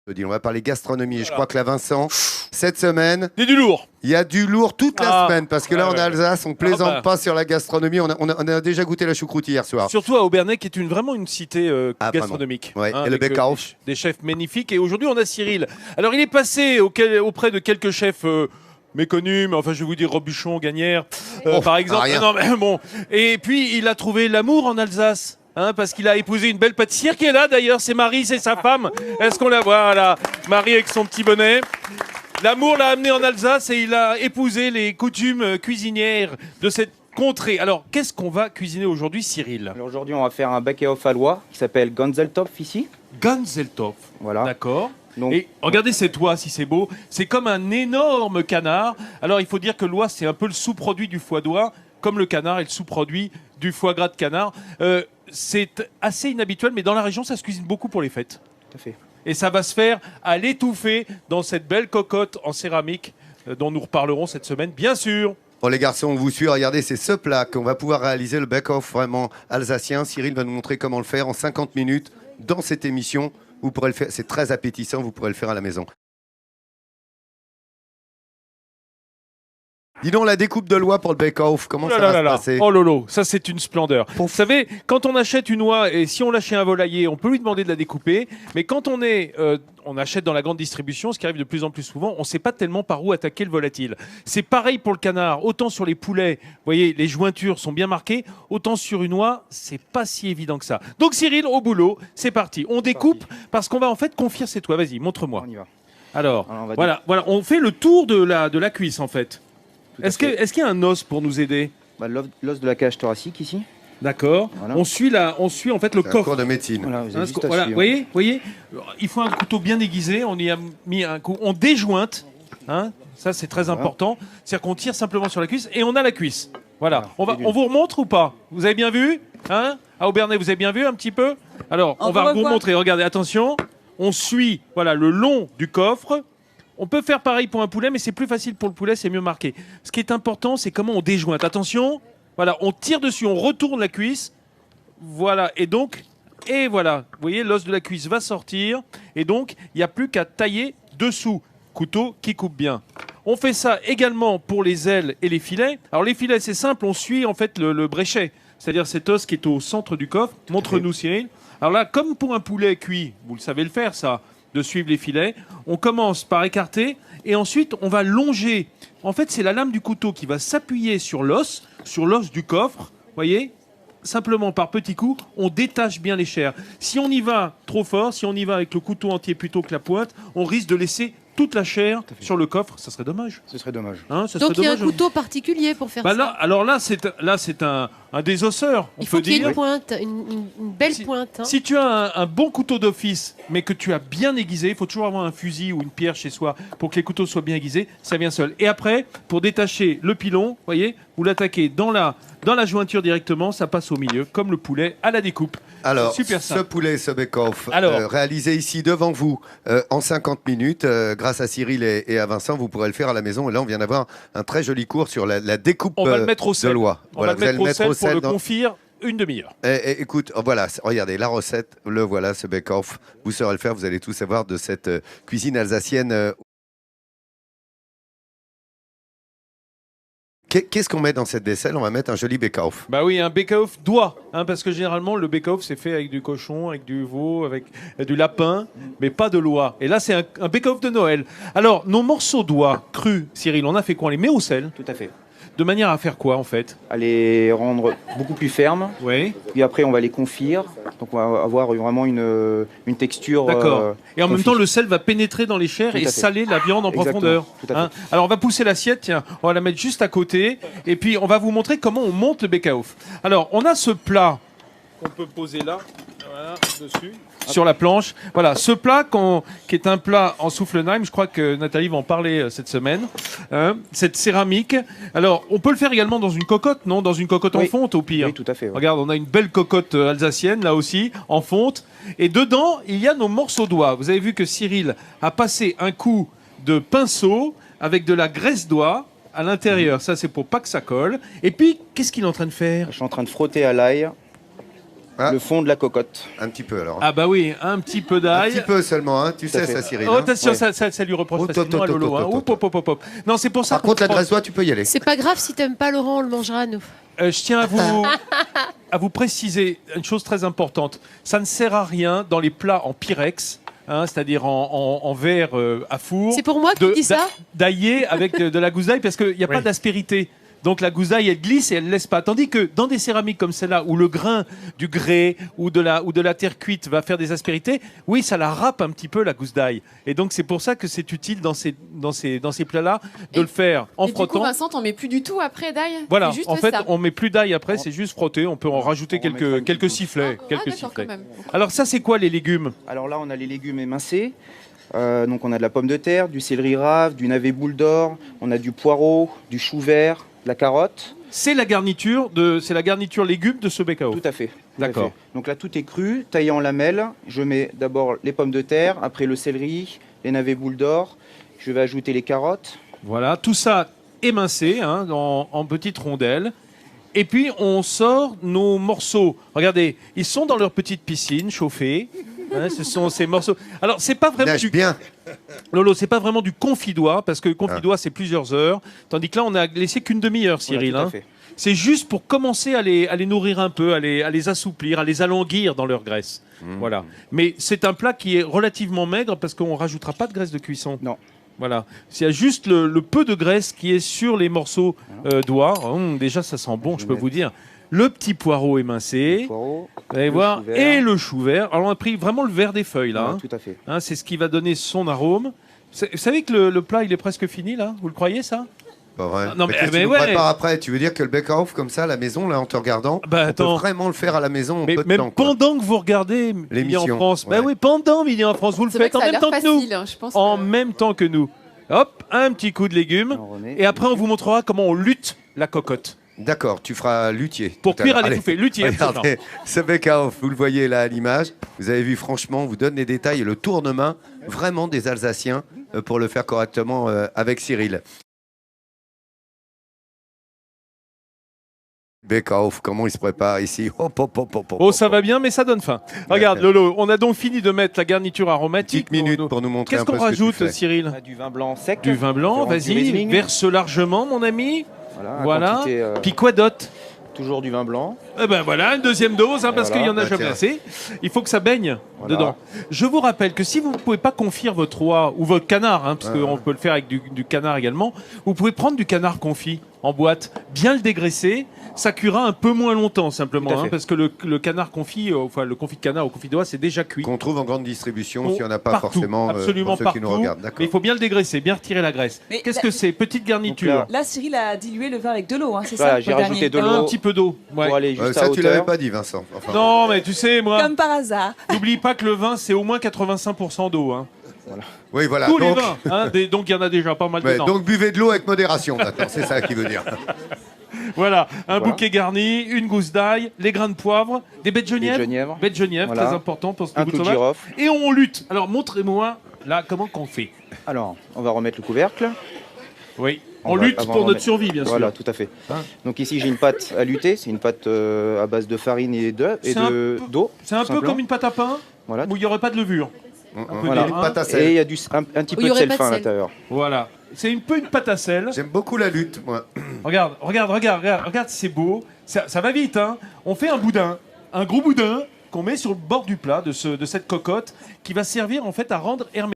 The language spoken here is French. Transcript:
On va parler gastronomie. Et je crois que là, Vincent, cette semaine, Il y a du lourd. il y a du lourd toute la semaine. Parce que là, en ouais. Alsace, on plaisante bah. pas sur la gastronomie. On a déjà goûté la choucroute hier soir. Surtout à Aubernais, qui est vraiment une cité gastronomique. Ouais, et le avec, bake-off. des chefs magnifiques. Et aujourd'hui, on a Cyril. Alors, il est passé auprès de quelques chefs méconnus, mais enfin, je vais vous dire Robuchon, Gagnère, par exemple. rien. Non, mais bon. Et puis, il a trouvé l'amour en Alsace. Parce qu'il a épousé une belle pâtissière qui est là d'ailleurs, c'est Marie, c'est sa femme. Est-ce qu'on la voit? Voilà, Marie avec son petit bonnet. L'amour l'a amené en Alsace et il a épousé les coutumes cuisinières de cette contrée. Alors, qu'est-ce qu'on va cuisiner aujourd'hui, Cyril? Alors aujourd'hui, on va faire un bake-off allois qui s'appelle Ganzeltopf ici. Ganzeltopf. Voilà. D'accord. Donc, Et regardez cette oie, si c'est beau. C'est comme un énorme canard. Alors, il faut dire que l'oie, c'est un peu le sous-produit du foie d'oie, comme le canard est le sous-produit du foie gras de canard. C'est assez inhabituel, mais dans la région, ça se cuisine beaucoup pour les fêtes. tout à fait. Et ça va se faire à l'étouffer dans cette belle cocotte en céramique dont nous reparlerons cette semaine, bien sûr. Bon, les garçons, on vous suit. Regardez, c'est ce plat qu'on va pouvoir réaliser, le bake-off vraiment alsacien. Cyril va nous montrer comment le faire en 50 minutes dans cette émission. Vous pourrez le faire. C'est très appétissant. Vous pourrez le faire à la maison. Dis donc, la découpe de l'oie pour le bake-off, comment ça va se passer? Oh lolo, ça c'est une splendeur. Vous savez, quand on achète une oie, et si on l'a chez un volailler, on peut lui demander de la découper, mais quand on achète dans la grande distribution, ce qui arrive de plus en plus souvent, on ne sait pas tellement par où attaquer le volatile. C'est pareil pour le canard, autant sur les poulets, vous voyez, les jointures sont bien marquées, autant sur une oie, c'est pas si évident que ça. Donc Cyril, au boulot, c'est parti. On découpe parce qu'on va en fait confire cette oie. Vas-y, montre-moi. On y va. Alors, on va voilà, on fait le tour de la cuisse en fait. Est-ce qu'il y a un os pour nous aider? L'os de la cage thoracique ici. D'accord. Voilà. On suit en fait le C'est un coffre. cours de médecine. Voilà, vous avez juste à Voilà, suivre. voyez, il faut un couteau bien aiguisé. On y a mis un coup. On déjointe. Ça, c'est très important. C'est-à-dire qu'on tire simplement sur la cuisse et on a la cuisse. Voilà. Voilà. On vous remontre ou pas? Vous avez bien vu? À Aubernais, vous avez bien vu un petit peu? Alors, on va vous montrer. Regardez, attention. On suit, voilà, le long du coffre. On peut faire pareil pour un poulet, mais c'est plus facile pour le poulet, c'est mieux marqué. Ce qui est important, c'est comment on déjointe. Attention, voilà, on tire dessus, on retourne la cuisse. Voilà, et voilà. Vous voyez, l'os de la cuisse va sortir. Et donc, il n'y a plus qu'à tailler dessous. Couteau qui coupe bien. On fait ça également pour les ailes et les filets. Alors, les filets, c'est simple, on suit en fait le bréchet. C'est-à-dire cet os qui est au centre du coffre. Montre-nous, Cyril. Alors là, comme pour un poulet cuit, vous le savez le faire, ça, de suivre les filets. On commence par écarter et ensuite on va longer. En fait, c'est la lame du couteau qui va s'appuyer sur l'os du coffre. Voyez, simplement par petits coups, on détache bien les chairs. Si on y va trop fort, si on y va avec le couteau entier plutôt que la pointe, on risque de laisser toute la chair sur le coffre. Ça serait dommage. Ce serait dommage. Ça Donc serait il y a un dommage. couteau particulier pour faire ça. Là, c'est un désosseur. Il faut qu'il y ait une pointe, une belle pointe. Si tu as un bon couteau d'office, mais que tu as bien aiguisé, il faut toujours avoir un fusil ou une pierre chez soi pour que les couteaux soient bien aiguisés, ça vient seul. Et après, pour détacher le pilon, voyez, vous l'attaquez dans la jointure directement, ça passe au milieu, comme le poulet à la découpe. Alors, Super ce simple. poulet, ce bake-off, Alors. réalisé ici devant vous en 50 minutes, grâce à Cyril et à Vincent, vous pourrez le faire à la maison. Et là, on vient d'avoir un très joli cours sur la découpe On va le mettre au de sel. l'oie. On va le mettre au sel pour le dans- confire une demi-heure. Écoute, voilà, regardez, la recette, le voilà, ce bake-off. Vous saurez le faire, vous allez tout savoir de cette cuisine alsacienne. Qu'est-ce qu'on met dans cette vaisselle? On va mettre un joli bake-off. Bah oui, un bake-off d'oie, parce que généralement le bake-off c'est fait avec du cochon, avec du veau, avec du lapin, mais pas de l'oie. Et là c'est un bake-off de Noël. Alors nos morceaux d'oie crus, Cyril, on a fait quoi? On les met au sel, Tout à fait. de manière à faire quoi en fait? À les rendre beaucoup plus fermes. Oui. Puis après, on va les confire. Donc on va avoir vraiment une texture. D'accord. Et en même confit. temps, le sel va pénétrer dans les chairs Tout et à fait. saler la viande en Exactement. profondeur. Tout à fait. Alors, on va pousser l'assiette. Tiens, on va la mettre juste à côté. Et puis, on va vous montrer comment on monte le bake-off. Alors, on a ce plat qu'on peut poser là, voilà, dessus, sur la planche. Voilà, ce plat qui est un plat en Soufflenheim. Je crois que Nathalie va en parler cette semaine. Cette céramique. Alors, on peut le faire également dans une cocotte, non? Dans une cocotte en Oui. fonte, au pire. Oui, tout à fait. ouais. Regarde, on a une belle cocotte alsacienne, là aussi, en fonte. Et dedans, il y a nos morceaux d'oie. Vous avez vu que Cyril a passé un coup de pinceau avec de la graisse d'oie à l'intérieur. Ça, c'est pour pas que ça colle. Et puis, qu'est-ce qu'il est en train de faire? Je suis en train de frotter à l'ail le fond de la cocotte. Un petit peu alors. Ah bah oui, un petit peu Un d'ail. petit peu seulement, hein. Tu sais ça, Cyril. Oh, hein. attention, Ouais. ça lui reproche Oh, facilement à Lolo. hein. Hop, hop, hop, hop, hop. Non, c'est pour ça. Par contre, la graisse d'oie, tu peux y aller. C'est pas grave si t'aimes pas Laurent, on le mangera nous. Je tiens à vous préciser une chose très importante. Ça ne sert à rien dans les plats en pyrex, hein, c'est-à-dire en verre à four. C'est pour moi qui dis ça. D'ailler avec de la gousse d'ail parce qu'il n'y a pas d'aspérité. Donc la gousse d'ail, elle glisse et elle ne laisse pas. Tandis que dans des céramiques comme celle-là, où le grain du grès ou de la terre cuite va faire des aspérités, oui, ça la râpe un petit peu la gousse d'ail. Et donc c'est pour ça que c'est utile dans ces plats-là de le faire en frottant. Du coup, Vincent, t'en mets plus du tout après d'ail. Voilà, C'est juste en fait, ça. on met plus d'ail après, c'est juste frotter. On peut en rajouter on mettra une quelques petite sifflets. Ah, quelques d'accord, sifflets. quand même. Alors ça, c'est quoi les légumes? Alors là, on a les légumes émincés. Donc on a de la pomme de terre, du céleri rave, du navet boule d'or, on a du poireau, du chou vert, de la carotte. C'est la garniture légumes de ce becao. Tout à fait. D'accord. Donc là, tout est cru, taillé en lamelles. Je mets d'abord les pommes de terre, après le céleri, les navets boules d'or. Je vais ajouter les carottes. Voilà, tout ça émincé hein, en petites rondelles. Et puis on sort nos morceaux. Regardez, ils sont dans leur petite piscine chauffée. Hein, ce sont ces morceaux. Alors c'est pas vraiment Nage bien. Lolo, c'est pas vraiment du confidois parce que le confidois c'est plusieurs heures, tandis que là on a laissé qu'une demi-heure, Cyril. Voilà, tout à hein. fait. C'est juste pour commencer à les nourrir un peu, à les assouplir, à les alanguir dans leur graisse. Voilà. Mais c'est un plat qui est relativement maigre parce qu'on rajoutera pas de graisse de cuisson. Non. Voilà. Il y a juste le peu de graisse qui est sur les morceaux d'oie. Déjà, ça sent bon, je peux vous dire. Le petit poireau émincé, Poireau, vous allez le voir, chou vert. et le chou vert. Alors, on a pris vraiment le vert des feuilles, là. Voilà, hein. tout à fait. Hein, c'est ce qui va donner son arôme. Vous savez que le plat, il est presque fini, là? Vous le croyez, ça? Pas vrai. Non, mais- qu'est-ce que mais tu nous ouais. prépares après. Tu veux dire que le bake-off comme ça à la maison, là, en te regardant, Bah, on peut attends. vraiment le faire à la maison en Mais peu de même temps. quoi. pendant que vous regardez Midi en L'émission, France, bah ouais. oui, pendant Midi en France, vous le C'est vrai faites que en ça a même l'air temps que nous. facile, hein, je pense En que- même temps que nous. Hop, un petit coup de légumes. On remet. Et après, on vous montrera comment on lutte la cocotte. D'accord, tu feras luthier. Pour tout à cuire l'heure. à Allez. l'étouffée. Luthier, absolument. Regardez, ce bake-off, vous le voyez là à l'image. Vous avez vu, franchement, on vous donne les détails et le tournement vraiment des Alsaciens pour le faire correctement avec Cyril. Bake-off, comment il se prépare ici? Hop, hop, hop, hop, hop, Oh, ça hop. va bien, mais ça donne faim. Regarde, Lolo, on a donc fini de mettre la garniture aromatique. Petite minute pour nous montrer Qu'est-ce un peu qu'on ce que tu rajoute, fais. Cyril? On a du vin blanc sec. Du vin blanc, Référence du vas-y, Riesling. verse largement, mon ami. Voilà. à Voilà. quantité, Puis quoi d'autre? toujours du vin blanc. Eh ben voilà, une deuxième dose, hein, parce Voilà. qu'il n'y en a Bah, jamais tiens. assez. Il faut que ça baigne Voilà. dedans. Je vous rappelle que si vous ne pouvez pas confire votre oie ou votre canard, hein, parce qu'on peut le faire avec du canard également, vous pouvez prendre du canard confit en boîte, bien le dégraisser. Ça cuira un peu moins longtemps simplement, Tout à fait. hein, parce que le canard confit, enfin le confit de canard au confit d'oie, c'est déjà cuit. Qu'on trouve en grande distribution, Oh, s'il n'y en a pas partout, forcément absolument pour ceux partout. qui nous regardent. Mais D'accord. il faut bien le dégraisser, bien retirer la graisse. Mais Qu'est-ce la- que c'est? Petite garniture. Donc Là, Cyril a dilué le vin avec de l'eau, hein, c'est Voilà, ça j'ai pour le rajouté dernier. de l'eau. Un petit peu d'eau. ouais. Pour aller juste à Ça, tu hauteur. l'avais pas dit, Vincent. Enfin, Non, mais tu sais, moi, Comme par hasard. n'oublie pas que le vin, c'est au moins 85% d'eau. Hein. oui, voilà. Tous les Donc, vins. Hein, donc il y en a déjà pas mal ouais, dedans. donc buvez de l'eau avec modération maintenant, c'est ça qu'il veut dire. Voilà, un Voilà. bouquet garni, une gousse d'ail, les grains de poivre, des baies de Des genièvre. genièvres. Baies de genièvre, Voilà. très important pour ce Un goût clou de sauvage. girofle. Et on lutte. Alors montrez-moi là comment qu'on fait. Alors, on va remettre le couvercle. Oui. On On va- lutte avant pour d'en notre mettre- survie, bien sûr. Voilà, tout à fait. Hein. Donc ici, j'ai une pâte à lutter. C'est une pâte à base de farine et d'eau. C'est un d'eau. C'est un tout peu simplement. comme une pâte à pain Voilà. où il n'y aurait pas de levure. peu Voilà. dire, Une pâte à Et il sel. y a un petit Où peu il y de aurait sel pas de fin à sel. l'intérieur. Voilà. C'est un peu une pâte à sel. J'aime beaucoup la lutte, moi. Regarde, c'est beau. Ça va vite, hein. On fait un boudin, un gros boudin qu'on met sur le bord du plat de cette cocotte qui va servir en fait à rendre hermétique